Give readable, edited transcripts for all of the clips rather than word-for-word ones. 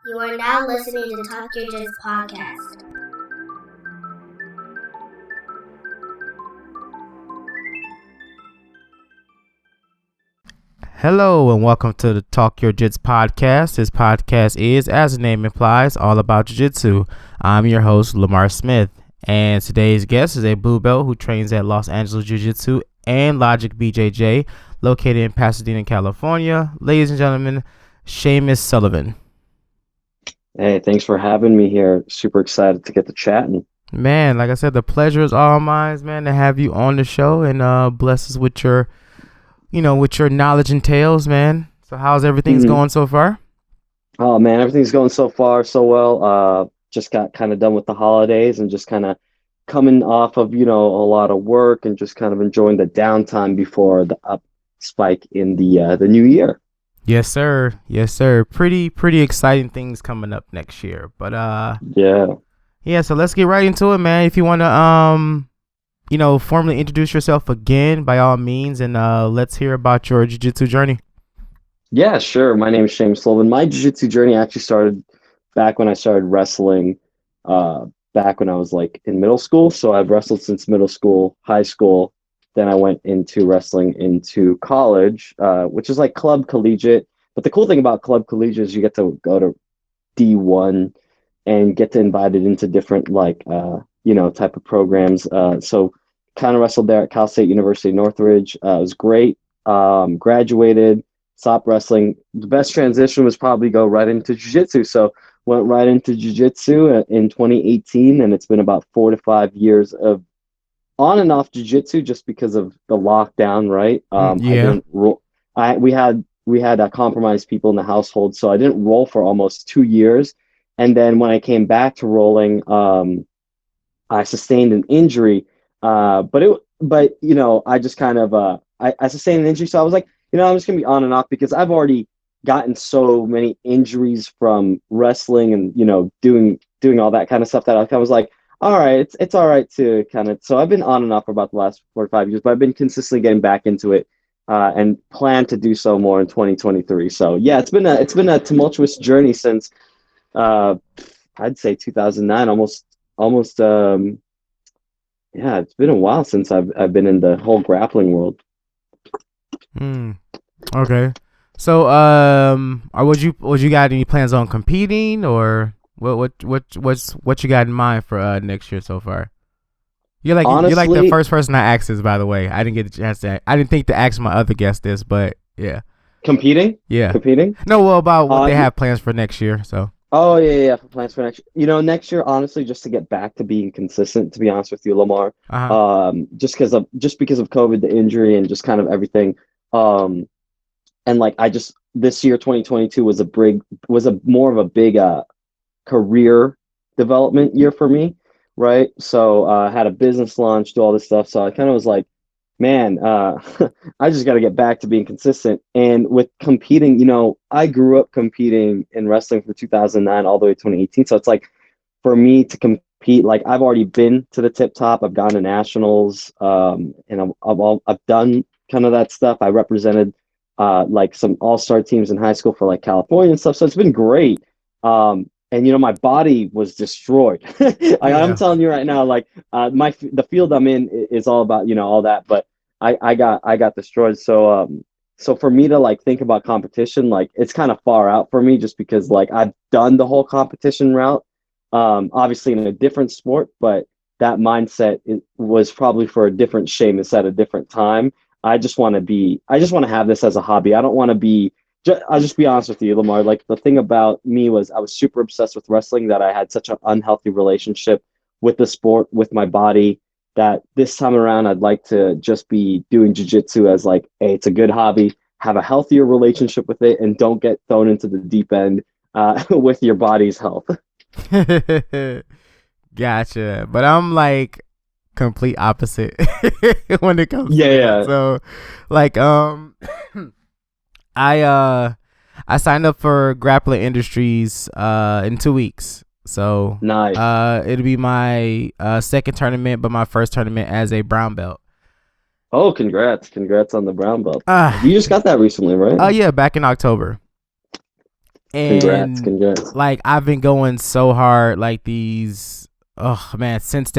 You are now listening to Talk Your Jits podcast. Hello and welcome to the Talk Your Jits podcast. This podcast is, as the name implies, all about jiu-jitsu. I'm your host, Lamar Smith, and today's guest is a blue belt who trains at Los Angeles Jiu-Jitsu and Logic BJJ, located in Pasadena, California. Ladies and gentlemen, Seamus Sullivan. Hey, thanks for having me here. Super excited to get to chatting. Man, like I said, the pleasure is all mine, man, to have you on the show and bless us with your knowledge and tales, man. So how's everything going so far? Oh man, everything's going so far so well. Just got kind of done with the holidays and just kind of coming off of, a lot of work and just kind of enjoying the downtime before the up spike in the new year. Yes, sir. Yes, sir. Pretty exciting things coming up next year. But yeah, so let's get right into it, man. If you want to formally introduce yourself again, by all means, and let's hear about your jiu-jitsu journey. Yeah, sure. My name is Seamus Sullivan. My jiu-jitsu journey actually started back when I started wrestling, back when I was like in middle school. So I've wrestled since middle school, high school. Then I went into wrestling into college, which is like club collegiate. But the cool thing about club collegiate is you get to go to D1 and get to invited into different type of programs. So kind of wrestled there at Cal State University Northridge. It was great. Graduated, stopped wrestling. The best transition was probably go right into jiu-jitsu. So went right into jiu-jitsu in 2018, and it's been about 4 to 5 years of on and off jiu-jitsu just because of the lockdown, right? We had compromised people in the household, so I didn't roll for almost 2 years. And then when I came back to rolling, I sustained an injury. I just kind of I sustained an injury, so I was like, I'm just gonna be on and off because I've already gotten so many injuries from wrestling and doing all that kind of stuff that I was like, all right, it's all right to kind of. So I've been on and off for about the last 4 or 5 years, but I've been consistently getting back into it and plan to do so more in 2023. So yeah, it's been a tumultuous journey since I'd say 2009, almost. It's been a while since I've been in the whole grappling world. Okay. So would you got any plans on competing, or what you got in mind for next year so far? You're like the first person I asked this, by the way. I didn't get the chance to. I didn't think to ask my other guest this, but yeah. Competing? Yeah. Competing? No, well, about what they have plans for next year. So. Oh yeah, for plans for next year. Next year, honestly, just to get back to being consistent. To be honest with you, Lamar. Just because of COVID, the injury, and just kind of everything. And like this year, 2022 was more of a big career development year for me, right? So I had a business launch, do all this stuff. So I kind of was like, man, I just got to get back to being consistent. And with competing, I grew up competing in wrestling from 2009 all the way to 2018. So it's like for me to compete, like I've already been to the tip top. I've gone to nationals, and I've done kind of that stuff. I represented like some all-star teams in high school for like California and stuff. So it's been great. And my body was destroyed. I'm telling you right now, like the field I'm in is all about all that, but I got destroyed. So for me to like think about competition, like it's kind of far out for me, just because like I've done the whole competition route, obviously in a different sport, but that mindset was probably for a different Seamus at a different time. I just want to have this as a hobby. I don't want to be. I'll just be honest with you, Lamar. Like the thing about me was I was super obsessed with wrestling, that I had such an unhealthy relationship with the sport, with my body, that this time around I'd like to just be doing jiu-jitsu as like, hey, it's a good hobby, have a healthier relationship with it, and don't get thrown into the deep end with your body's health. Gotcha. But I'm like complete opposite when it comes to that. So like I signed up for Grappling Industries in 2 weeks. So nice. It'll be my second tournament, but my first tournament as a brown belt. Oh, congrats on the brown belt. You just got that recently, right? Yeah, back in October. And Congrats. like I've been going so hard like these since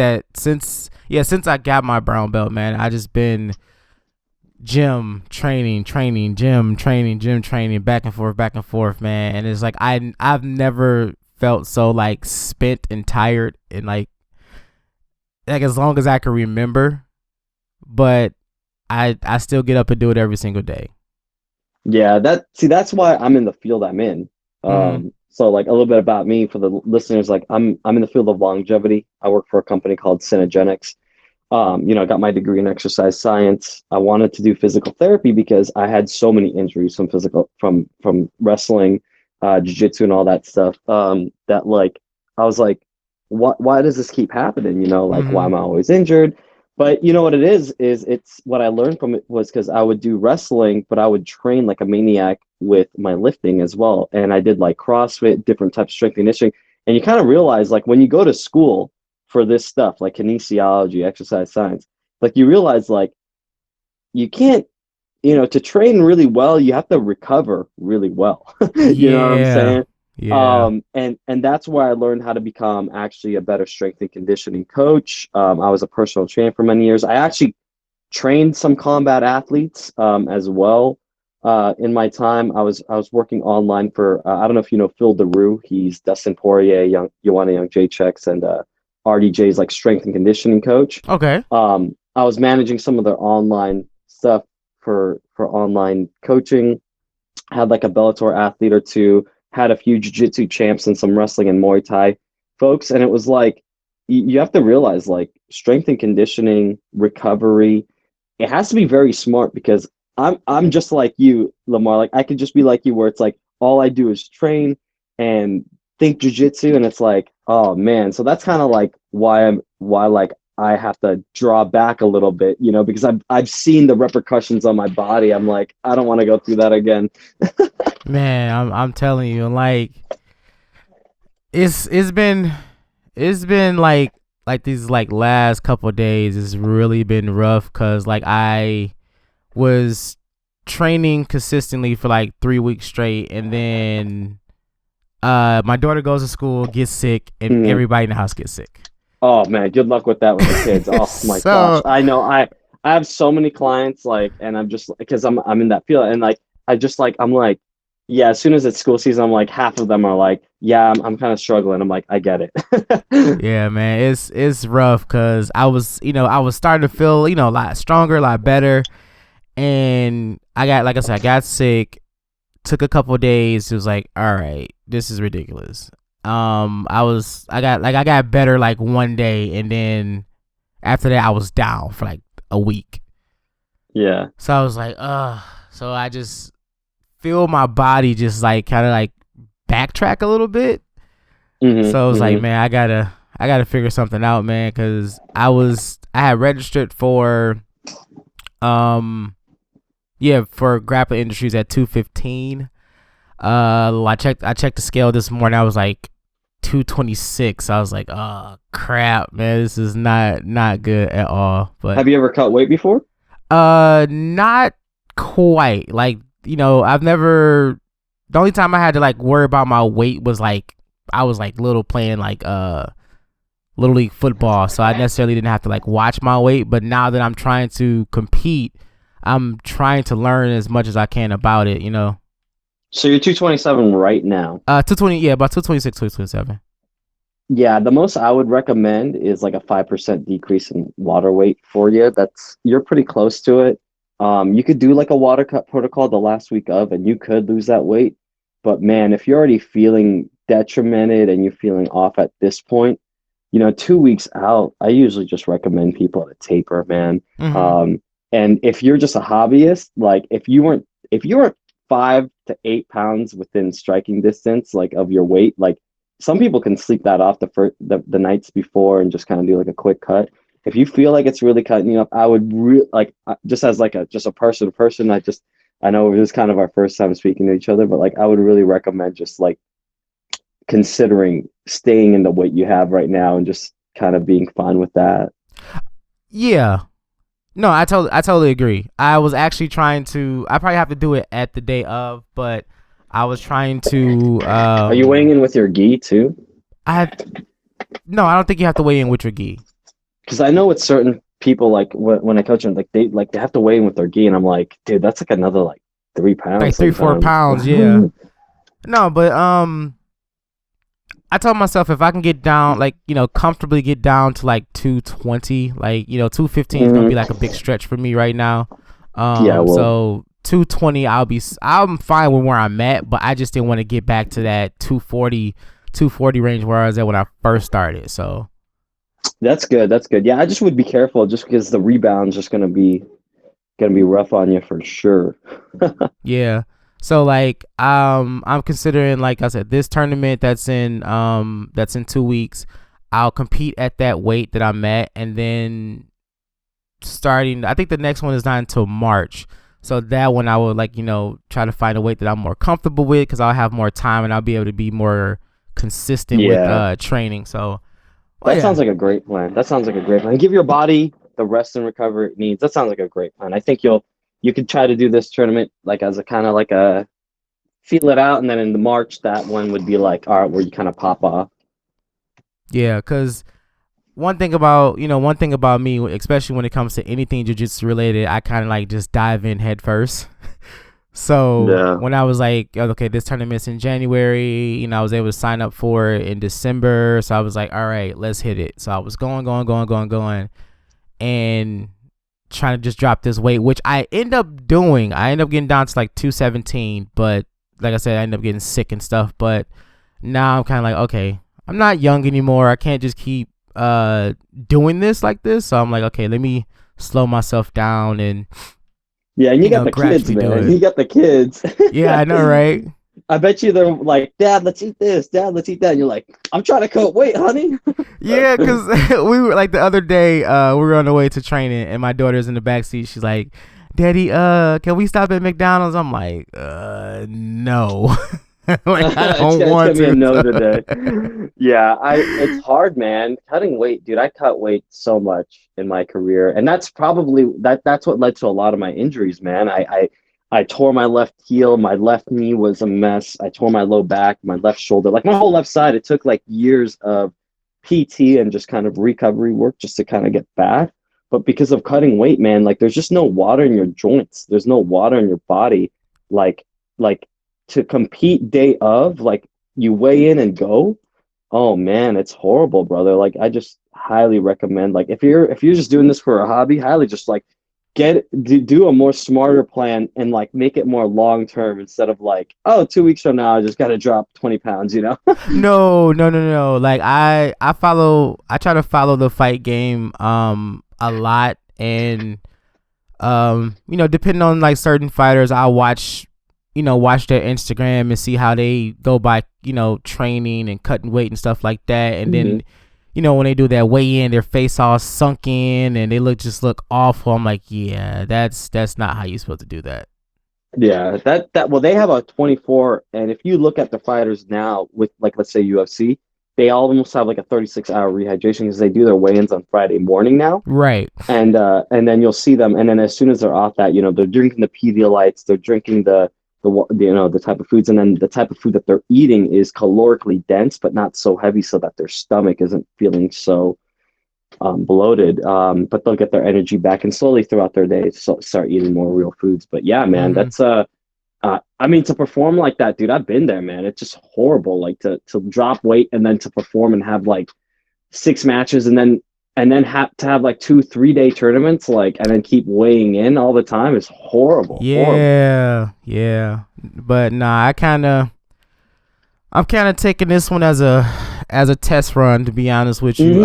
I got my brown belt, man. I just been gym training, gym training, back and forth, man. And it's like I've never felt so like spent and tired and like as long as I can remember, but I still get up and do it every single day. Yeah, that's why I'm in the field I'm in. So like a little bit about me for the listeners, like I'm in the field of longevity. I work for a company called Synergenics. I got my degree in exercise science. I wanted to do physical therapy because I had so many injuries from wrestling, jiu-jitsu and all that stuff. That like I was like, why does this keep happening? Like why am I always injured? But you know what it is it's what I learned from it was because I would do wrestling, but I would train like a maniac with my lifting as well. And I did like CrossFit, different types of strength and conditioning. And you kind of realize like when you go to school for this stuff, like kinesiology, exercise science, like you realize like you can't, to train really well, you have to recover really well. You know what I'm saying? Yeah. And that's where I learned how to become actually a better strength and conditioning coach. I was a personal trainer for many years. I actually trained some combat athletes as well. In my time, I was working online for I don't know if you know Phil DeRue. He's Dustin Poirier, Joanna Jacek's, and RDJ's like strength and conditioning coach. Okay. I was managing some of their online stuff for online coaching. Had like a Bellator athlete or two. Had a few jiu-jitsu champs and some wrestling and Muay Thai folks. And it was like, you have to realize like strength and conditioning, recovery, it has to be very smart because I'm just like you, Lamar. Like I could just be like you where it's like, all I do is train and think jiu-jitsu. And it's like, oh man. So that's kind of like why like I have to draw back a little bit, because I've seen the repercussions on my body. I'm like, I don't want to go through that again. Man, I'm telling you, like it's been like these like last couple of days it's really been rough because like I was training consistently for like 3 weeks straight, and then my daughter goes to school, gets sick, and everybody in the house gets sick. Oh man, good luck with that with the kids. Oh my gosh. I know I have so many clients like, and I'm just because I'm in that field and like I'm like, yeah, as soon as it's school season, I'm like half of them are like, yeah, I'm kind of struggling. I'm like, I get it. Yeah, man, it's rough because I was starting to feel a lot stronger, a lot better, and I got sick. Took a couple of days. It was like, all right, this is ridiculous. I got better like one day, and then after that I was down for like a week. Yeah. So I was like, so I just feel my body just like kind of like backtrack a little bit. So I was like, man, I gotta figure something out, man, because I had registered for for Grappling Industries at 215. I checked the scale this morning. I was like 226. I was like, oh crap, man, this is not good at all. But have you ever cut weight before? Not quite. Like, I've never. The only time I had to like worry about my weight was like I was like little playing like little league football, so I necessarily didn't have to like watch my weight. But now that I'm trying to compete, I'm trying to learn as much as I can about it. So you're 227 right now. 220, yeah, about 226, 227. Yeah, the most I would recommend is like a 5% decrease in water weight for you. You're pretty close to it. You could do like a water cut protocol the last week of, and you could lose that weight. But man, if you're already feeling detrimented and you're feeling off at this point, 2 weeks out, I usually just recommend people to taper, man. And if you're just a hobbyist, like if you weren't 5 to 8 pounds within striking distance, like of your weight, like some people can sleep that off the nights before and just kind of do like a quick cut. If you feel like it's really cutting you up, I would like just as like a person to person. I know it was kind of our first time speaking to each other, but like I would really recommend just like considering staying in the weight you have right now and just kind of being fine with that. Yeah. No, I totally agree. I was actually trying to. I probably have to do it at the day of, but I was trying to. Are you weighing in with your gi too? No, I don't think you have to weigh in with your gi. Because I know with certain people, like when I coach them, like they have to weigh in with their gi, and I'm like, dude, that's like another like 3 pounds, like 3-4 pounds. Yeah. No, but I told myself if I can get down, like, comfortably get down to like 220, like, 215 is gonna be like a big stretch for me right now. Yeah, well, so 220, I'm fine with where I'm at, but I just didn't want to get back to that 240 range where I was at when I first started. So that's good. That's good. Yeah, I just would be careful just because the rebound's just gonna be rough on you for sure. yeah. So like I'm considering, like I said, this tournament that's in 2 weeks. I'll compete at that weight that I'm at, and then starting, I think the next one is not until March. So that one I would try to find a weight that I'm more comfortable with, because I'll have more time and I'll be able to be more consistent with training. So that sounds like a great plan. Give your body the rest and recovery it needs. That sounds like a great plan. I think you could try to do this tournament like as a kind of like a feel it out, and then in the March that one would be like, all right, where you kind of pop off. Yeah, because one thing about me, especially when it comes to anything jiu-jitsu related, I kind of like just dive in head first. So when I was like, okay, this tournament's in January, I was able to sign up for it in December. So I was like, all right, let's hit it. So I was going, and trying to just drop this weight, which I end up doing. I end up getting down to like 217, but like I said, I end up getting sick and stuff. But now I'm kind of like, okay, I'm not young anymore. I can't just keep doing this like this. So I'm like, okay, let me slow myself down and and you got the kids, man. You got the kids. Yeah, I know, right? I bet you they're like, Dad, let's eat this. Dad, let's eat that. And you're like, I'm trying to cut weight, honey. Yeah, because we were like the other day, we were on the way to training, and my daughter's in the back seat. She's like, Daddy, can we stop at McDonald's? I'm like, no. Like, I don't want to. No today. Yeah, it's hard, man. Cutting weight, dude. I cut weight so much in my career, and that's probably that's what led to a lot of my injuries, man. I tore my left heel, my left knee was a mess. I tore my low back, my left shoulder, like my whole left side. It took like years of PT and just kind of recovery work just to kind of get back. But because of cutting weight, man, like there's just no water in your joints. There's no water in your body. Like to compete day of, like you weigh in and go, oh man, it's horrible, brother. Like I just highly recommend, like if you're just doing this for a hobby, highly just like do a more smarter plan and like make it more long term instead of like, oh, 2 weeks from now I just got to drop 20 pounds, No. Like I try to follow the fight game a lot, and depending on like certain fighters, I'll watch their Instagram and see how they go by, training and cutting weight and stuff like that. And then, when they do that weigh in, their face all sunk in and they look awful. I'm like, yeah, that's not how you're supposed to do that. Yeah, well, they have a 24, and if you look at the fighters now with like, let's say UFC, they almost have like a 36-hour rehydration because they do their weigh-ins on Friday morning now. Right. And then you'll see them, and then as soon as they're off that, they're drinking the Pedialytes, they're drinking the type of foods, and then the type of food that they're eating is calorically dense but not so heavy so that their stomach isn't feeling so bloated, but they'll get their energy back and slowly throughout their day start eating more real foods. But yeah, man, that's I mean, to perform like that, dude, I've been there, man. It's just horrible, like to drop weight and then to perform and have like 6 matches and then have to have like 2-3 day tournaments, like, and then keep weighing in all the time is horrible. Yeah. But nah, I'm kind of taking this one as a test run, to be honest with you.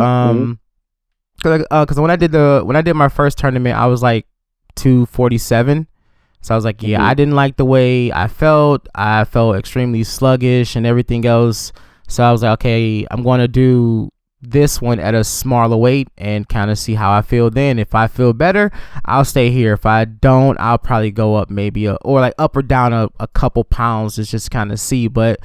Because when I did my first tournament, I was like 247. So I was like, I didn't like the way I felt. I felt extremely sluggish and everything else. So I was like, okay, I'm going to do this one at a smaller weight and kind of see how I feel then. If I feel better, I'll stay here. If I don't, I'll probably go up maybe or like up or down a couple pounds to just kind of see. But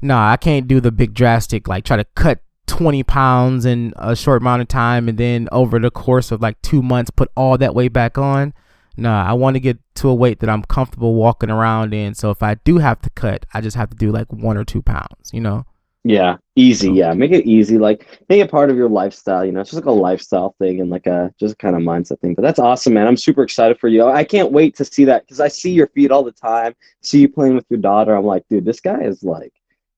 no, I can't do the big drastic, like try to cut 20 pounds in a short amount of time and then over the course of like 2 months put all that weight back on. no, I want to get to a weight that I'm comfortable walking around in. So if I do have to cut, I just have to do like 1 or 2 pounds, you know? Yeah, easy. So, Yeah, make it easy. Like make it part of your lifestyle. It's just like a lifestyle thing and like a just kind of mindset thing. But that's awesome, man. I'm super excited for you. I can't wait to see that because I see your feed all the time. See you playing with your daughter. I'm like, dude, this guy is like,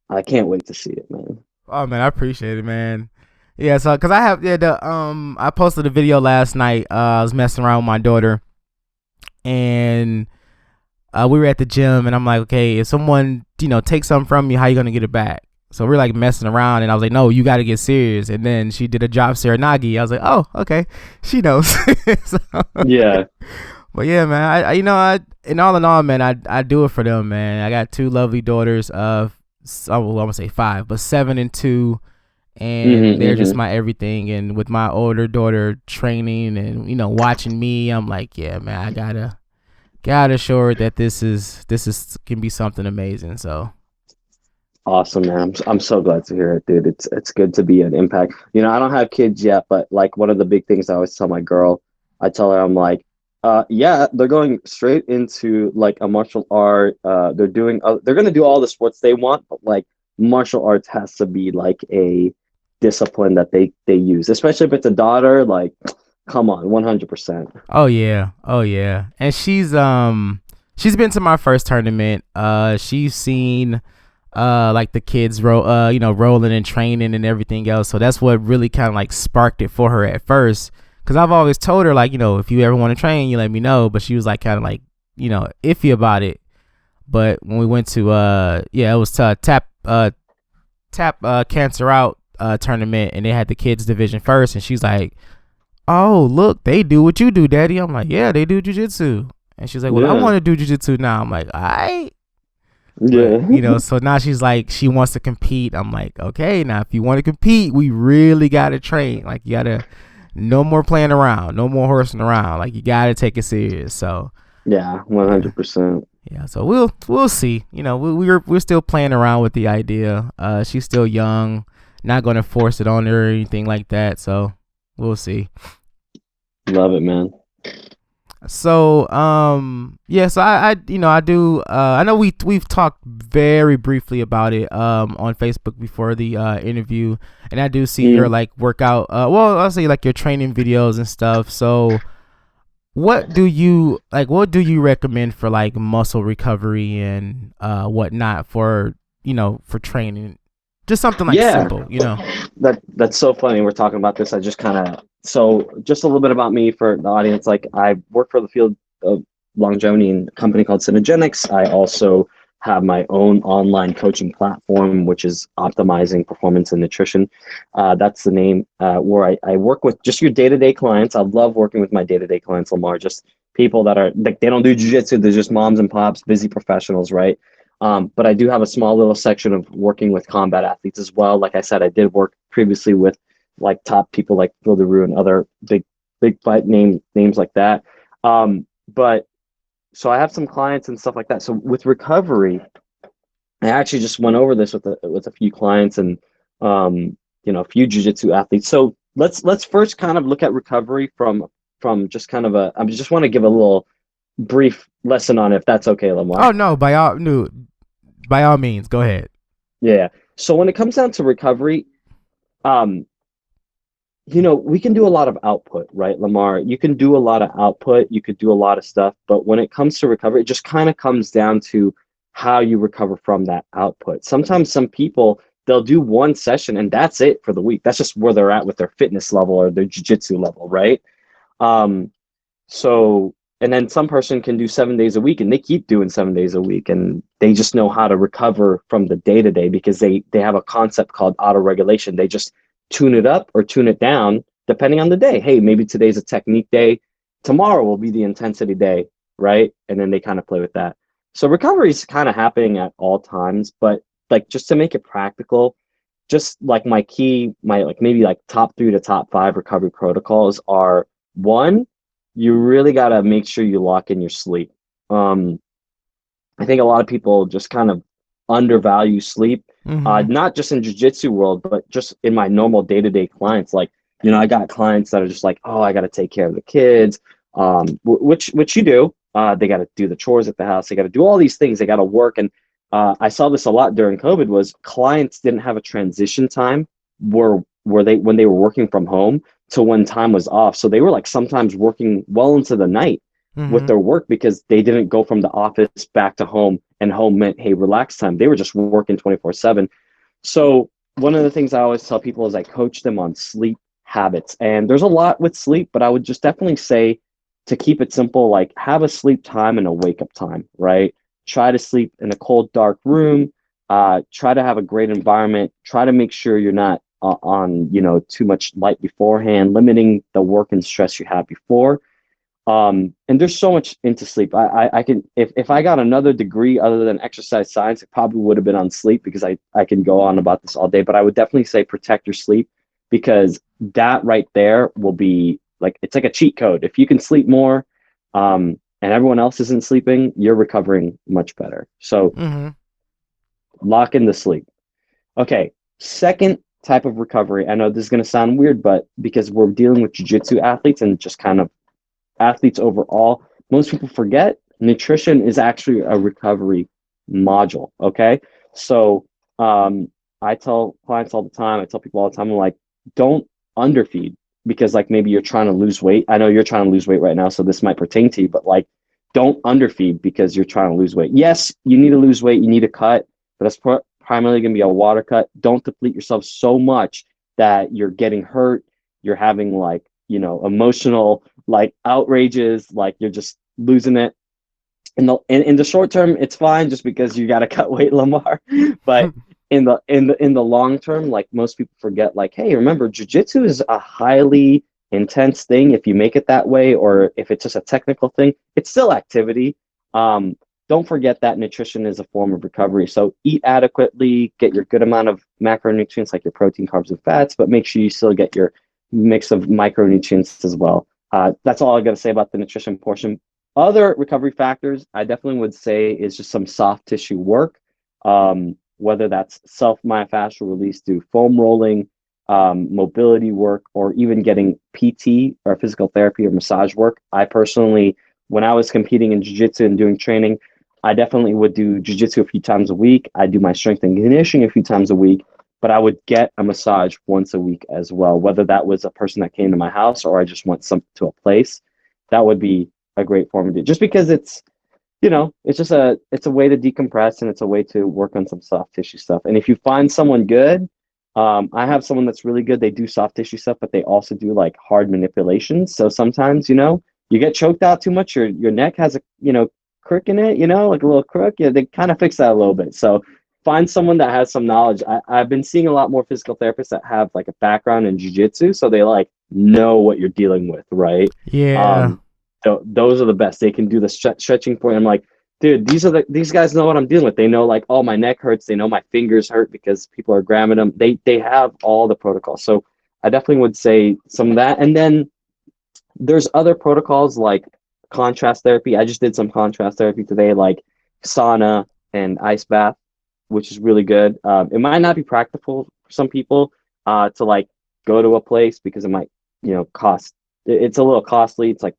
I can't wait to see it, man. oh man, I appreciate it, man. Yeah, so cause I have I posted a video last night. I was messing around with my daughter, and we were at the gym, and I'm like, okay, if someone takes something from you, how you gonna get it back? So we're like messing around, and I was like, no, you got to get serious. And then she did a drop Serenagi. I was like, oh, okay, she knows. So, Yeah. but yeah, man, I in all, man, I do it for them, man. I got 2 lovely daughters of, I want to say 5, but 7 and 2, and they're just my everything. And with my older daughter training and watching me, I'm like, yeah, man, I gotta show her that this is can be something amazing. So Awesome, man. I'm so glad to hear it, dude. It's good to be an impact. I don't have kids yet, but like one of the big things I always tell my girl, I tell her I'm like, yeah, they're going straight into like a martial art. They're gonna do all the sports they want, but like martial arts has to be like a discipline that they use, especially if it's a daughter. Like, come on, 100%. oh yeah, and she's been to my first tournament. She's seen like the kids rolling and training and everything else. So that's what really kind of like sparked it for her at first. Cause I've always told her like, if you ever want to train, you let me know. But she was like kind of like, iffy about it. But when we went to it was tap cancer out tournament, and they had the kids division first, and she's like, oh look, they do what you do, daddy. I'm like, yeah, they do jujitsu. And she's like, well, I want to do jujitsu now. I'm like, all right. Yeah. But, so now she's like, she wants to compete. I'm like, okay, now if you want to compete, we really got to train. Like, you got to, no more playing around, no more horsing around. Like, you got to take it serious. So, yeah, 100%. Yeah, so we'll see. We're still playing around with the idea. She's still young, not going to force it on her or anything like that. So, we'll see. Love it, man. So yeah, so I do I know we've talked very briefly about it on Facebook before the interview, and I do see your like workout I'll say like your training videos and stuff. So what do you recommend for like muscle recovery and whatnot for for training? Just something like simple, That's so funny. We're talking about this. I just just a little bit about me for the audience. Like I work for the field of longevity in a company called Synergenics. I also have my own online coaching platform, which is Optimizing Performance and Nutrition. That's the name where I work with just your day-to-day clients. I love working with my day-to-day clients, Lamar, just people that are like, they don't do jiu-jitsu. They're just moms and pops, busy professionals, right? But I do have a small little section of working with combat athletes as well. Like I said, I did work previously with like top people like Phil DeRue and other big fight names like that. But so I have some clients and stuff like that. So with recovery, I actually just went over this with a few clients and a few jiu-jitsu athletes. So let's first kind of look at recovery from just kind of I just want to give a little brief lesson on it, if that's okay, Lamar. Oh no, by all means, go ahead. Yeah. So when it comes down to recovery, we can do a lot of output, right, Lamar? You can do a lot of output, you could do a lot of stuff, but when it comes to recovery, it just kind of comes down to how you recover from that output. Sometimes some people, they'll do one session and that's it for the week. That's just where they're at with their fitness level or their jiu-jitsu level, right? And then some person can do 7 days a week and they keep doing 7 days a week and they just know how to recover from the day-to-day because they have a concept called auto-regulation. They just tune it up or tune it down depending on the day. Hey, maybe today's a technique day. Tomorrow will be the intensity day, right? And then they kind of play with that. So recovery is kind of happening at all times, but like just to make it practical, just like my maybe like top 3 to top 5 recovery protocols are: one, you really got to make sure you lock in your sleep. I think a lot of people just kind of undervalue sleep, not just in jiu-jitsu world, but just in my normal day-to-day clients. Like, I got clients that are just like, oh, I got to take care of the kids. which you do. They got to do the chores at the house. They got to do all these things. They got to work. And I saw this a lot during COVID was clients didn't have a transition time where they when they were working from home to when time was off. So they were like sometimes working well into the night with their work because they didn't go from the office back to home, and home meant, hey, relax time. They were just working 24/7. So one of the things I always tell people is I coach them on sleep habits. And there's a lot with sleep, but I would just definitely say to keep it simple, like have a sleep time and a wake up time, right? Try to sleep in a cold, dark room. Try to have a great environment. Try to make sure you're not on, too much light beforehand, limiting the work and stress you had before. And there's so much into sleep. I can, if I got another degree other than exercise science, it probably would have been on sleep because I can go on about this all day, but I would definitely say protect your sleep because that right there will be like, it's like a cheat code. If you can sleep more, and everyone else isn't sleeping, you're recovering much better. So lock in the sleep. Okay. Second type of recovery. I know this is going to sound weird, but because we're dealing with jiu-jitsu athletes and just kind of athletes overall, most people forget nutrition is actually a recovery module. Okay. So I tell clients all the time, I tell people all the time, I'm like, don't underfeed because like maybe you're trying to lose weight. I know you're trying to lose weight right now, so this might pertain to you, but like don't underfeed because you're trying to lose weight. Yes, you need to lose weight, you need to cut, but that's primarily going to be a water cut. Don't deplete yourself so much that you're getting hurt, you're having like, emotional like outrages, like you're just losing it. In the short term, it's fine just because you got to cut weight, Lamar. But in the long term, like most people forget, like, hey, remember, jiu-jitsu is a highly intense thing. If you make it that way, or if it's just a technical thing, it's still activity. Don't forget that nutrition is a form of recovery. So eat adequately, get your good amount of macronutrients like your protein, carbs, and fats, but make sure you still get your mix of micronutrients as well. That's all I got to say about the nutrition portion. Other recovery factors, I definitely would say, is just some soft tissue work, whether that's self-myofascial release through foam rolling, mobility work, or even getting PT or physical therapy or massage work. I personally, when I was competing in jiu-jitsu and doing training, I definitely would do jiu-jitsu a few times a week. I do my strength and conditioning a few times a week, but I would get a massage once a week as well, whether that was a person that came to my house or I just went to a place. That would be a great form of it, just because it's a way to decompress and it's a way to work on some soft tissue stuff. And if you find someone good, I have someone that's really good. They do soft tissue stuff, but they also do like hard manipulations. So sometimes, you get choked out too much, your neck has a, crook in it, like a little crook. Yeah, they kind of fix that a little bit. So find someone that has some knowledge. I've been seeing a lot more physical therapists that have like a background in jiu-jitsu, so they like know what you're dealing with, right? Yeah. So those are the best. They can do the stretching for you. I'm like, dude, these guys know what I'm dealing with. They know like, oh, my neck hurts. They know my fingers hurt because people are grabbing them. They have all the protocols. So I definitely would say some of that. And then there's other protocols like contrast therapy. I just did some contrast therapy today, like sauna and ice bath, which is really good. It might not be practical for some people to like go to a place because it might, cost. It's a little costly. It's like,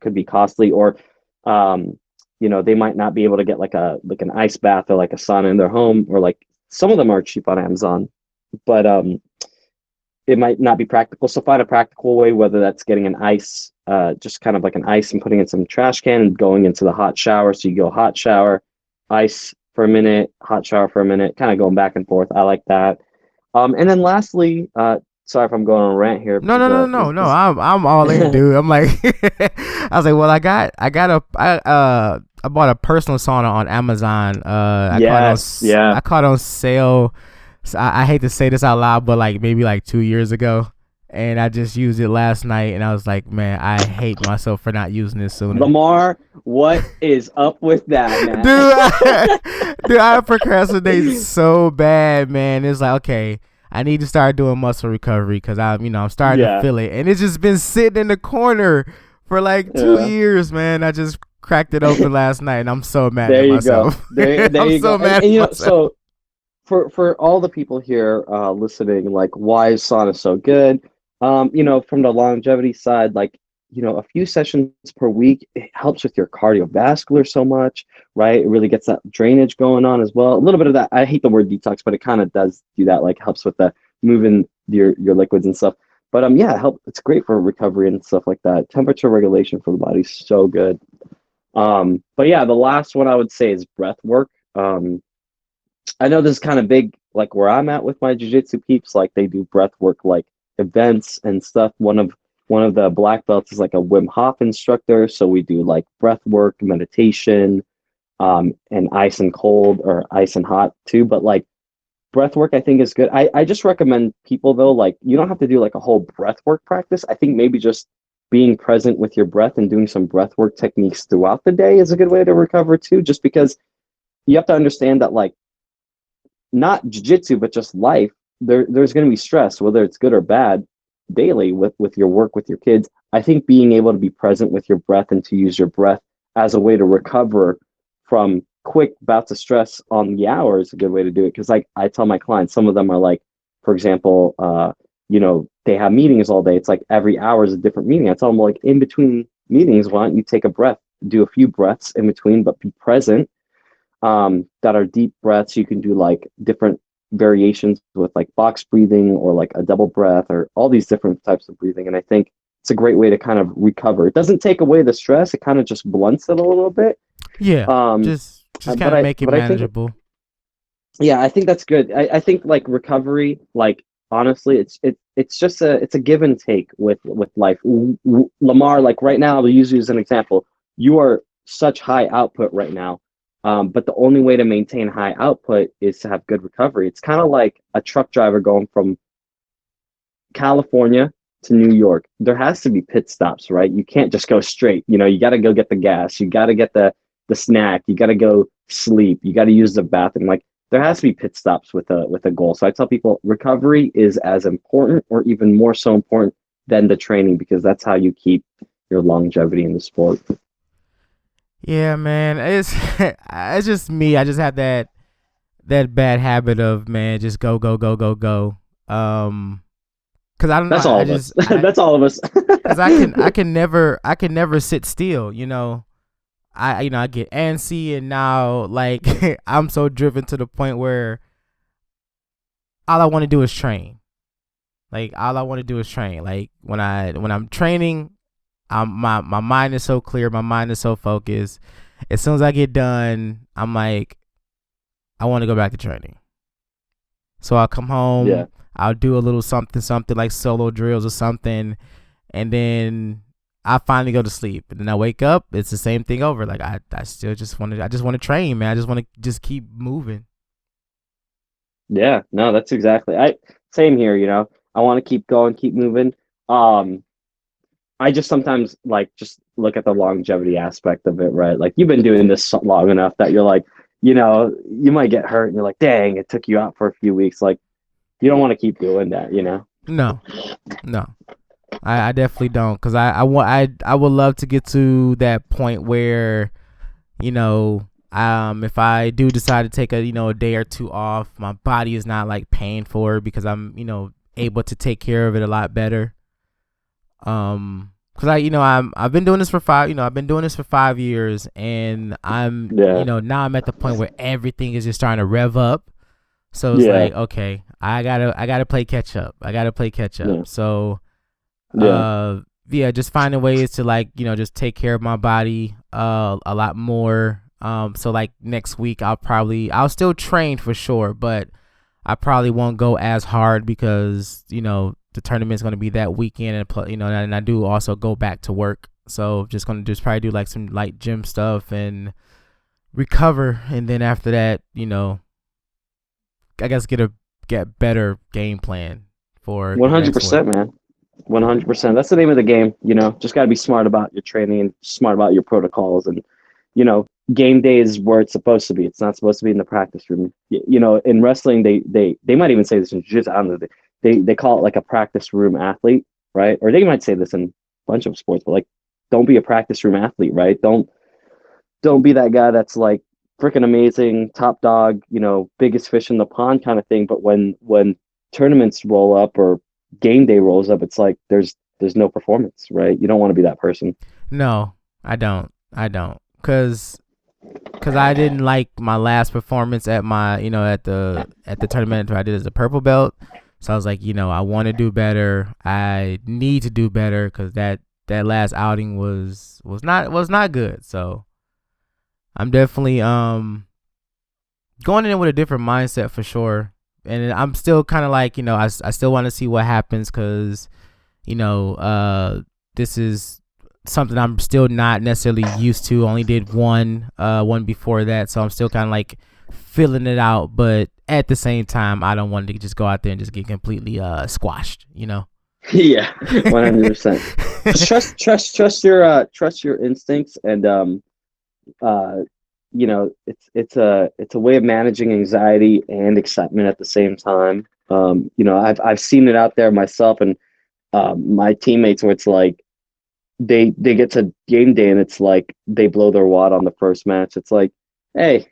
could be costly, or they might not be able to get like an ice bath or like a sauna in their home, or like some of them are cheap on Amazon, but it might not be practical. So find a practical way, whether that's getting an ice, just kind of like an ice and putting in some trash can and going into the hot shower. So you go hot shower, ice for a minute, hot shower for a minute, kind of going back and forth. I like that. And then lastly, sorry if I'm going on a rant here. No. I'm all in, dude. I'm like, I was like, well, I bought a personal sauna on Amazon. I caught on sale. So I hate to say this out loud, but like maybe like 2 years ago, and I just used it last night, and I was like, man, I hate myself for not using this sooner. Lamar, what is up with that, man? Dude, I procrastinate so bad, man. It's like, okay, I need to start doing muscle recovery because I'm starting to feel it, and it's just been sitting in the corner for like 2 years, man. I just cracked it open last night, and I'm so mad at myself. There you go. Mad and, at myself. So for all the people here listening, like, why is sauna so good? From the longevity side, like a few sessions per week, it helps with your cardiovascular so much, right? It really gets that drainage going on as well. A little bit of that. I hate the word detox, but it kind of does do that. Like helps with the moving your liquids and stuff. But yeah, it's great for recovery and stuff like that. Temperature regulation for the body is so good. But yeah, the last one I would say is breath work. I know this is kind of big, like where I'm at with my jiu-jitsu peeps, like they do breath work, like events and stuff. One of the black belts is like a Wim Hof instructor, so we do like breath work, meditation, and ice and cold or ice and hot too. But like breath work, I think is good. I just recommend people though, like you don't have to do like a whole breath work practice. I think maybe just being present with your breath and doing some breath work techniques throughout the day is a good way to recover too. Just because you have to understand that like not jiu-jitsu but just life, there's going to be stress, whether it's good or bad, daily with your work with your kids. I think being able to be present with your breath and to use your breath as a way to recover from quick bouts of stress on the hour is a good way to do it. Because like I tell my clients, some of them are like, for example, they have meetings all day. It's like every hour is a different meeting. I tell them, like, in between meetings, why don't you take a breath, do a few breaths in between, but be present, that are deep breaths. You can do like different variations with like box breathing or like a double breath or all these different types of breathing. And I think it's a great way to kind of recover. It doesn't take away the stress. It kind of just blunts it a little bit. Yeah. Just kind of make it manageable. I think that's good. I think like recovery, like honestly, it's just it's a give and take with life. Lamar, like right now, I'll use you as an example. You are such high output right now. But the only way to maintain high output is to have good recovery. It's kind of like a truck driver going from California to New York. There has to be pit stops, right? You can't just go straight. You got to go get the gas. You got to get the snack. You got to go sleep. You got to use the bathroom. Like there has to be pit stops with a goal. So I tell people recovery is as important or even more so important than the training, because that's how you keep your longevity in the sport. Yeah, man, it's just me. I just have that bad habit of, man, just go. Cause I don't know. That's all of us. That's all of us. Cause I can never sit still. I get antsy, and now like I'm so driven to the point where all I want to do is train. Like when I'm training, my mind is so clear, my mind is so focused. As soon as I get done, I'm like, I want to go back to training. So I'll come home, yeah. I'll do a little something like solo drills or something, and then I finally go to sleep. And then I wake up, it's the same thing over. Like I still just want to train, man. I just want to just keep moving. Yeah, no, that's exactly. Same here, I want to keep going, keep moving. I just sometimes like just look at the longevity aspect of it, right? Like you've been doing this long enough that you're like, you might get hurt and you're like, dang, it took you out for a few weeks. Like you don't want to keep doing that, No, I definitely don't, because I would love to get to that point where, if I do decide to take a day or two off, my body is not like paying for it because I'm able to take care of it a lot better. Because I've been doing this for 5 years, and I'm now I'm at the point where everything is just starting to rev up. So it's like, okay, I gotta play catch up. Yeah. So just finding ways to like just take care of my body a lot more. So like next week I'll still train for sure, but I probably won't go as hard because the tournament's going to be that weekend, and I do also go back to work. So just going to just probably do like some light gym stuff and recover. And then after that, I guess get better game plan for 100%, man. 100%. That's the name of the game, just got to be smart about your training and smart about your protocols. And, game day is where it's supposed to be. It's not supposed to be in the practice room. In wrestling, they might even say this in jiu-jitsu. I don't know. They call it like a practice room athlete, right? Or they might say this in a bunch of sports, but like, don't be a practice room athlete, right? Don't be that guy that's like freaking amazing, top dog, biggest fish in the pond kind of thing. But when tournaments roll up or game day rolls up, it's like there's there's no performance, right? You don't want to be that person. No, I don't. Cause I didn't like my last performance at my, at the tournament I did as a purple belt. So I was like, I want to do better. I need to do better because that last outing was not good. So I'm definitely going in with a different mindset for sure. And I'm still kind of like, I still want to see what happens because, this is something I'm still not necessarily used to. Only did one before that, so I'm still kind of like filling it out. But at the same time, I don't want to just go out there and just get completely squashed. Yeah, 100%. Trust your instincts, and it's a way of managing anxiety and excitement at the same time. I've seen it out there myself, and my teammates where it's like they get to game day and it's like they blow their wad on the first match. It's like, hey,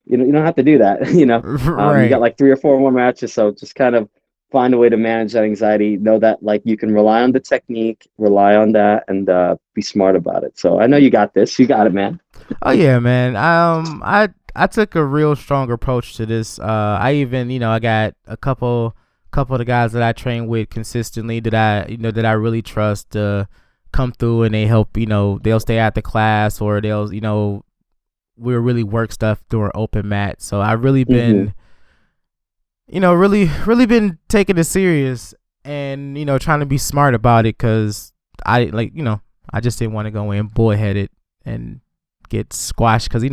you don't have to do that. You Right. got like 3 or 4 more matches, so just kind of find a way to manage that anxiety. Know that like you can rely on the technique, rely on that, and be smart about it. So I know you got this. You got it, man. Oh yeah, man. I took a real strong approach to this. I even, I got a couple of the guys that I train with consistently that I really trust to come through, and they help, they'll stay at the class, or they'll, we'll really work stuff during open mat. So I've really been, really been taking it serious and, trying to be smart about it, because I just didn't want to go in bullheaded and get squashed, because,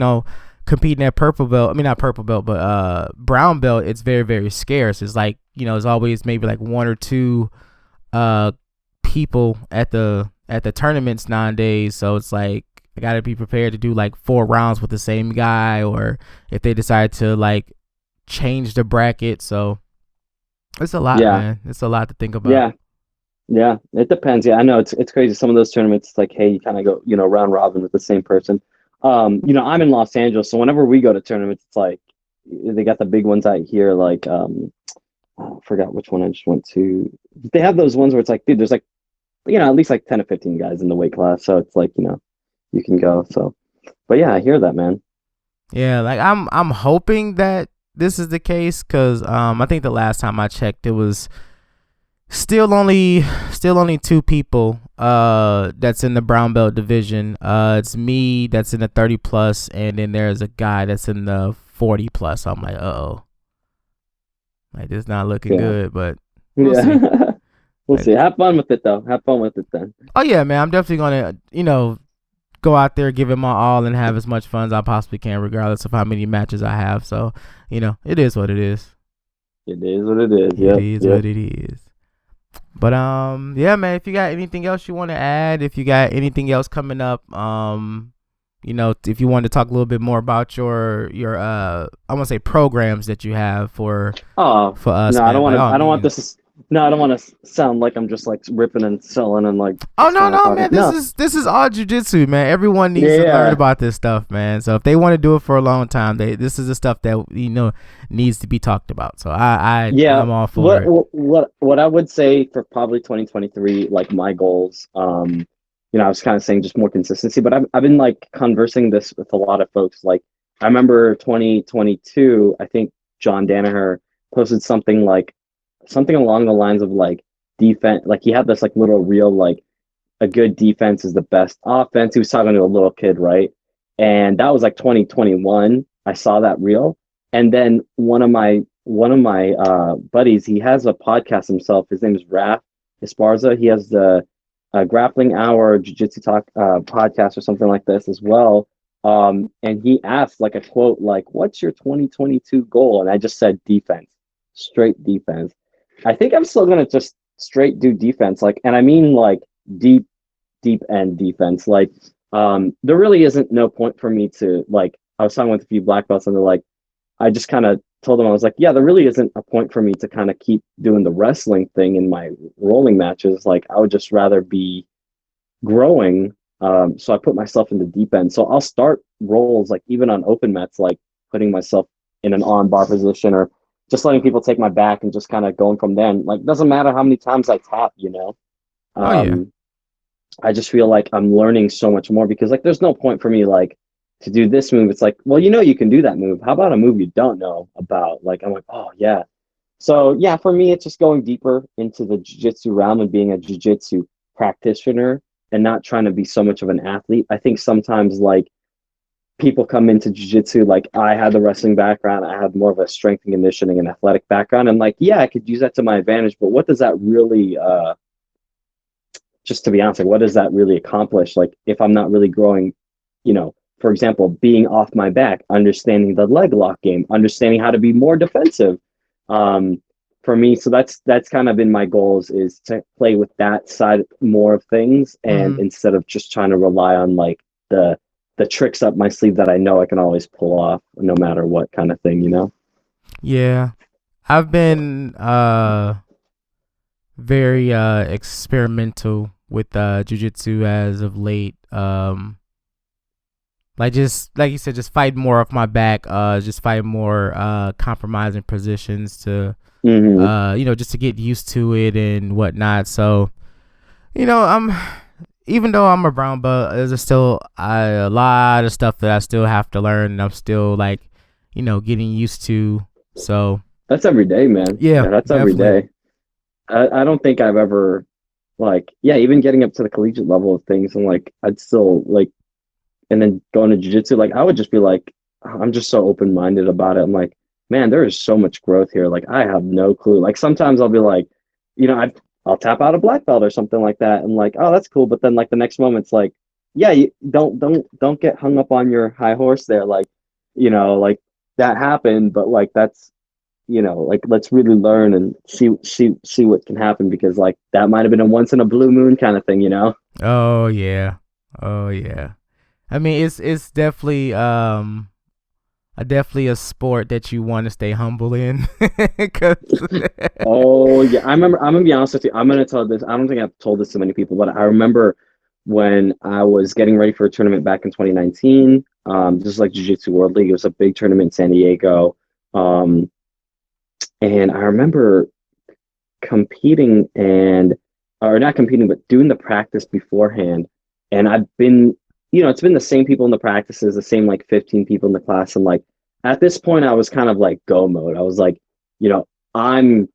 competing at purple belt, I mean, not purple belt, but brown belt, it's very, very scarce. It's like, it's always maybe like 1 or 2 people at the tournaments nowadays. So it's like I gotta be prepared to do like 4 rounds with the same guy, or if they decide to like change the bracket. So it's a lot, man. It's a lot to think about. Yeah, it depends. Yeah, I know it's crazy. Some of those tournaments, it's like, hey, you kind of go, round robin with the same person. I'm in Los Angeles, so whenever we go to tournaments, it's like they got the big ones out here. Like, I forgot which one I just went to. They have those ones where it's like, dude, there's like, at least like 10 or 15 guys in the weight class, so it's like, you can go. So, but yeah, I hear that, man. Yeah, like I'm hoping that this is the case, because I think the last time I checked, it was still only 2 people that's in the brown belt division. It's me that's in the 30 plus, and then there's a guy that's in the 40 plus. So I'm like, like, this not looking good, but we'll see. We'll see. Have fun with it, though. Have fun with it, then. Oh yeah, man. I'm definitely gonna go out there, give it my all, and have as much fun as I possibly can, regardless of how many matches I have. So it is what it is. It is what it is. It is what it is. But yeah, man, if you got anything else you want to add, if you got anything else coming up, if you want to talk a little bit more about your I want to say programs that you have for us. No, man, I don't want this. No, I don't want to sound like I'm just like ripping and selling and like. Oh no, man! This is all jiu-jitsu, man. Everyone needs to learn about this stuff, man. So if they want to do it for a long time, this is the stuff that needs to be talked about. So I'm all for it. What I would say for probably 2023, like my goals, I was kind of saying just more consistency, but I've been like conversing this with a lot of folks. Like I remember 2022, I think John Danaher posted something along the lines of like defense. Like he had this like little reel, like a good defense is the best offense. He was talking to a little kid, right? And that was like 2021. I saw that reel. And then one of my buddies, he has a podcast himself. His name is Raph Esparza. He has the Grappling Hour Jiu-Jitsu Talk podcast or something like this as well. And he asked like a quote, like, what's your 2022 goal? And I just said defense, straight defense. I think I'm still gonna just straight do defense, like, and I mean like deep end defense. Like, there really isn't no point for me to like. I was talking with a few black belts, and they're like, I just kind of told them, I was like, yeah, there really isn't a point for me to kind of keep doing the wrestling thing in my rolling matches. Like, I would just rather be growing. So I put myself in the deep end. So I'll start rolls like even on open mats, like putting myself in an arm bar position or just letting people take my back and just kind of going from there. And, like, doesn't matter how many times I tap, Oh yeah. I just feel like I'm learning so much more because like there's no point for me like to do this move. It's like, well, you can do that move. How about a move you don't know about? Like I'm like, oh yeah. So yeah, for me, it's just going deeper into the jiu-jitsu realm and being a jiu-jitsu practitioner and not trying to be so much of an athlete. I think sometimes like people come into jiu-jitsu like I had the wrestling background, I had more of a strength and conditioning and athletic background, and like yeah, I could use that to my advantage, but what does that really just to be honest, like what does that really accomplish? Like if I'm not really growing, for example, being off my back, understanding the leg lock game, understanding how to be more defensive. Um, for me, so that's kind of been my goals is to play with that side more of things, and instead of just trying to rely on like the tricks up my sleeve that I know I can always pull off no matter what kind of thing. Yeah. I've been very experimental with jiu-jitsu as of late. Like just like you said, just fight more off my back, just fight more compromising positions to just to get used to it and whatnot. So, I'm even though I'm a brown belt, there's still a lot of stuff that I still have to learn, and I'm still like, getting used to. So that's every day, man. Yeah, that's definitely. every day. I don't think I've ever like even getting up to the collegiate level of things and like I'd still like and then going to jiu-jitsu, like I would just be like I'm just so open-minded about it. I'm like, man, there is so much growth here. Like I have no clue. Like sometimes I'll be like, I'll tap out a black belt or something like that and like, oh, that's cool. But then like the next moment it's like, yeah, you don't get hung up on your high horse there. Like, like that happened, but like that's like let's really learn and see what can happen because like that might have been a once in a blue moon kind of thing. Oh yeah. Oh yeah. I mean, it's definitely definitely a sport that you want to stay humble in. 'Cause Oh yeah, I remember. I'm gonna be honest with you. I'm gonna tell this. I don't think I've told this to many people, but I remember when I was getting ready for a tournament back in 2019. Just like Jiu-Jitsu World League, it was a big tournament in San Diego. Um, and I remember competing or not competing, but doing the practice beforehand. And I've been, it's been the same people in the practices, the same like 15 people in the class. And like at this point, I was kind of like go mode. I was like, you know, I'm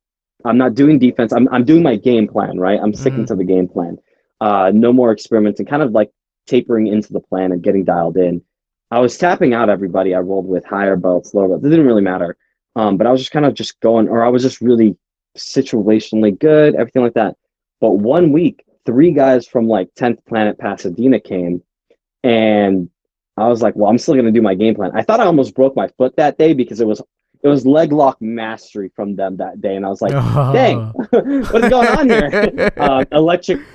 I'm not doing defense. I'm doing my game plan, right? I'm sticking to the game plan. No more experiments and kind of like tapering into the plan and getting dialed in. I was tapping out everybody I rolled with, higher belts, lower belts. It didn't really matter. But I was just kind of just going, or I was just really situationally good, everything like that. But one week, three guys from like 10th Planet Pasadena came, and I was like, well, I'm still gonna do my game plan. I thought I almost broke my foot that day because it was leg lock mastery from them that day, and I was like, dang, what is going on here?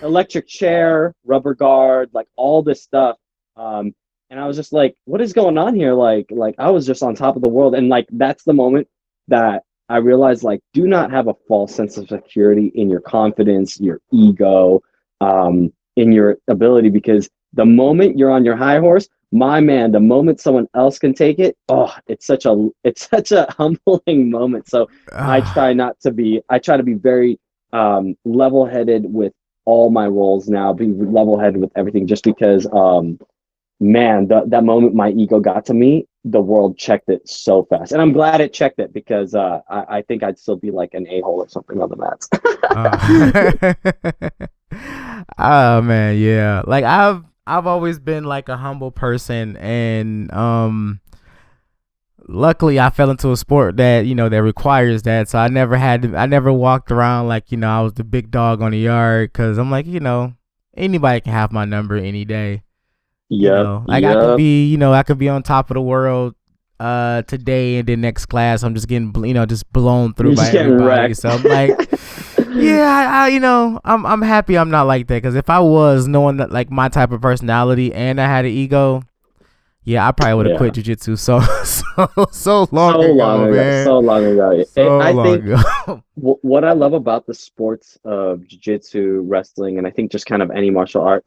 Electric chair, rubber guard, like all this stuff. And I was just like, what is going on here? Like I was just on top of the world, and like that's the moment that I realized, like, do not have a false sense of security in your confidence, your ego, in your ability, because the moment you're on your high horse, my man, the moment someone else can take it, oh, it's such a humbling moment. So I try to be very level-headed with all my roles now, be level-headed with everything, just because man, that moment my ego got to me, the world checked it so fast. And I'm glad it checked it, because I think I'd still be like an a-hole or something on the mats. Oh man, yeah. Like I've always been like a humble person, and luckily I fell into a sport that that requires that. So I never walked around like I was the big dog on the yard, because I'm like anybody can have my number any day. Like I could be I could be on top of the world today, and then next class I'm just getting just blown through by everybody. Wrecked. So I'm like yeah, I'm happy I'm not like that, because if I was, knowing that like my type of personality and I had an ego, yeah, I probably would have quit jiu-jitsu so long ago, man. So long ago. I think ago. What I love about the sports of jiu-jitsu, wrestling, and I think just kind of any martial art,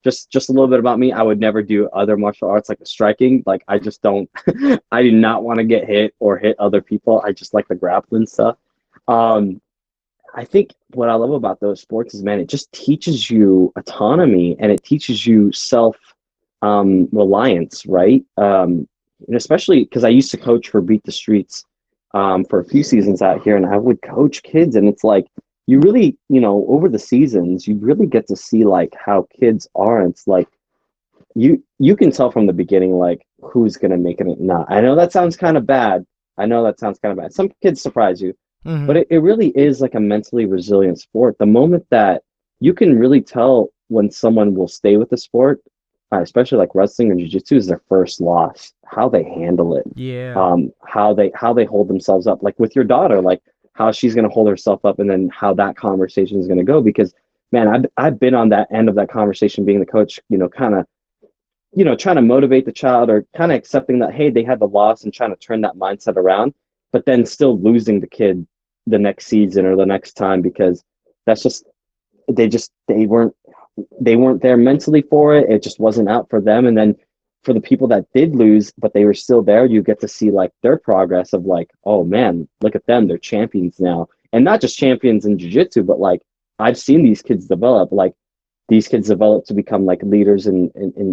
just a little bit about me, I would never do other martial arts like the striking. Like I just don't I do not want to get hit or hit other people. I just like the grappling stuff. I think what I love about those sports is, man, it just teaches you autonomy and it teaches you self reliance, right? And especially because I used to coach for Beat the Streets for a few seasons out here, and I would coach kids, and it's like you really, over the seasons, you really get to see like how kids are. And it's like you can tell from the beginning like who's gonna make it or not. I know that sounds kind of bad. I know that sounds kind of bad. Some kids surprise you, but Mm-hmm. it really is like a mentally resilient sport. The moment that you can really tell when someone will stay with the sport, especially like wrestling or jiu-jitsu, is their first loss, how they handle it, Yeah. how they hold themselves up, like with your daughter, like how she's going to hold herself up, and then how that conversation is going to go. Because man, I've been on that end of that conversation, being the coach, kind of, trying to motivate the child, or kind of accepting that, hey, they had the loss, and trying to turn that mindset around, but then still losing the kid the next season or the next time, because that's just they weren't there mentally for it. It just wasn't out for them. And then for the people that did lose, but they were still there, you get to see like their progress of like, oh man, look at them, they're champions now. And not just champions in jiu-jitsu, but like I've seen these kids develop, like these kids develop to become like leaders in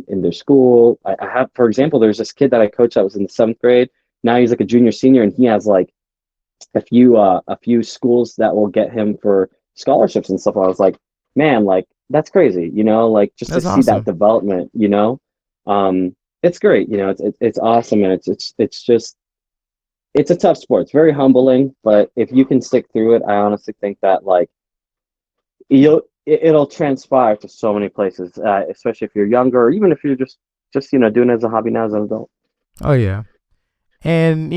their school. I have, for example, there's this kid that I coached that was in the 7th grade. Now he's like a junior senior, and he has like a few schools that will get him for scholarships and stuff. I was like, man, like that's crazy, like just to That's see that awesome. development, it's great, it's awesome, and it's just it's a tough sport. It's very humbling, but if you can stick through it, I honestly think that like it'll transpire to so many places, especially if you're younger, or even if you're just doing it as a hobby now as an adult. Oh yeah. And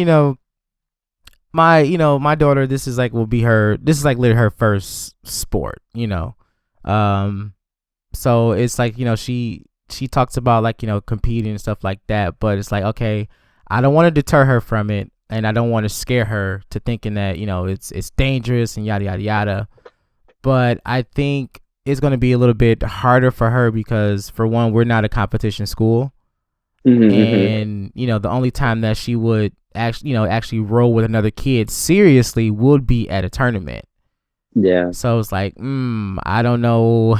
my daughter, this is like will be her this is like literally her first sport. Um so it's like, she talks about like, competing and stuff like that, but it's like, okay, I don't want to deter her from it, and I don't want to scare her to thinking that, it's dangerous and yada yada yada. But I think it's going to be a little bit harder for her because, for one, we're not a competition school, Hmm. and the only time that she would actually roll with another kid seriously would be at a tournament. Yeah. So it's like, I don't know.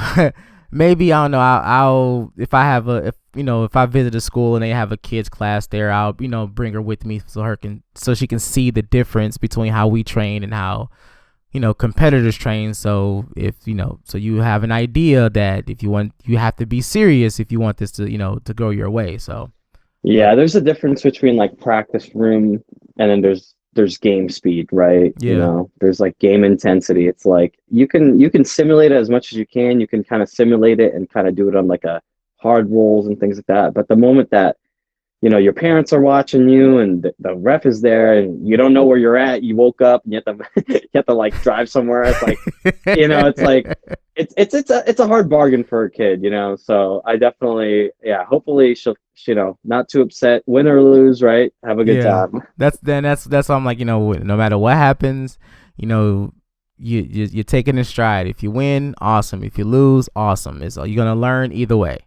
Maybe I don't know. I'll if I have a if I visit a school and they have a kids class there, I'll bring her with me so she can see the difference between how we train and how competitors train. So if so you have an idea that if you have to be serious if you want this to go your way. So but Yeah, there's a difference between like practice room, and then there's game speed, right? yeah, There's like game intensity. It's like you can simulate it as much as you can. You can kind of simulate it and kind of do it on like a hard rolls and things like that. But the moment that your parents are watching you, and the ref is there, and you don't know where you're at, you woke up and you have to you have to like drive somewhere. It's like, it's like it's a hard bargain for a kid, So I definitely, yeah, hopefully she'll, not too upset, win or lose, right? Have a good yeah. time. That's why I'm like, no matter what happens, you know, you take it in stride. If you win, awesome. If you lose, awesome. You're gonna learn either way.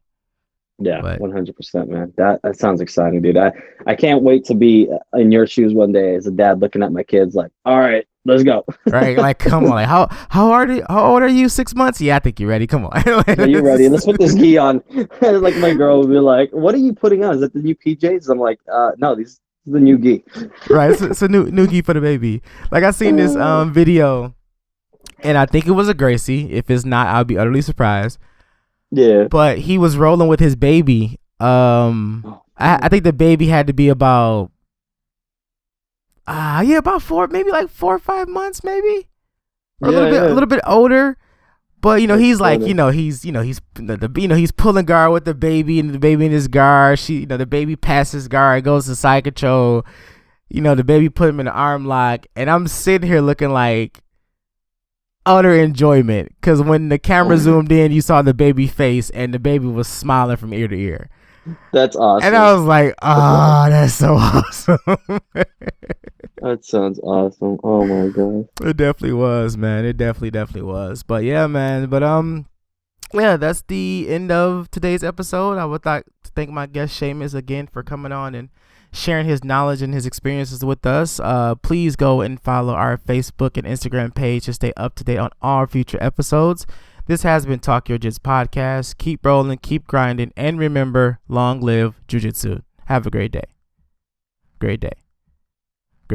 Yeah, But 100%, man. That sounds exciting, dude. I can't wait to be in your shoes one day as a dad, looking at my kids like, all right, let's go. right, like come on, like how old are you? 6 months? Yeah, I think you're ready. Come on. Are you ready? Let's put this gi on. Like my girl would be like, "What are you putting on? Is that the new PJs?" I'm like, no, these is the new gi." Right, it's a new gi for the baby. Like I seen this video, and I think it was a Gracie. If it's not, I'll be utterly surprised. Yeah. But he was rolling with his baby. Oh, I think the baby had to be about yeah, about maybe like 4 or 5 months, maybe, or yeah, a yeah. little bit older. But That's he's like, funny. he's pulling guard with the baby, and the baby in his guard. The baby passes guard, goes to side control. The baby put him in the arm lock, and I'm sitting here looking like utter enjoyment, because when the camera zoomed in, you saw the baby face, and the baby was smiling from ear to ear, That's and I awesome. was like, That's ah, that's so awesome. that sounds awesome. Oh my god. It definitely was, man. It definitely was. But yeah, man. But yeah, that's the end of today's episode. I would like to thank my guest Seamus again for coming on and sharing his knowledge and his experiences with us. Please go and follow our Facebook and Instagram page to stay up to date on all future episodes. This has been Talk Your Jits podcast. Keep rolling, keep grinding, and remember, long live Jiu-Jitsu. Have a great day. Great day.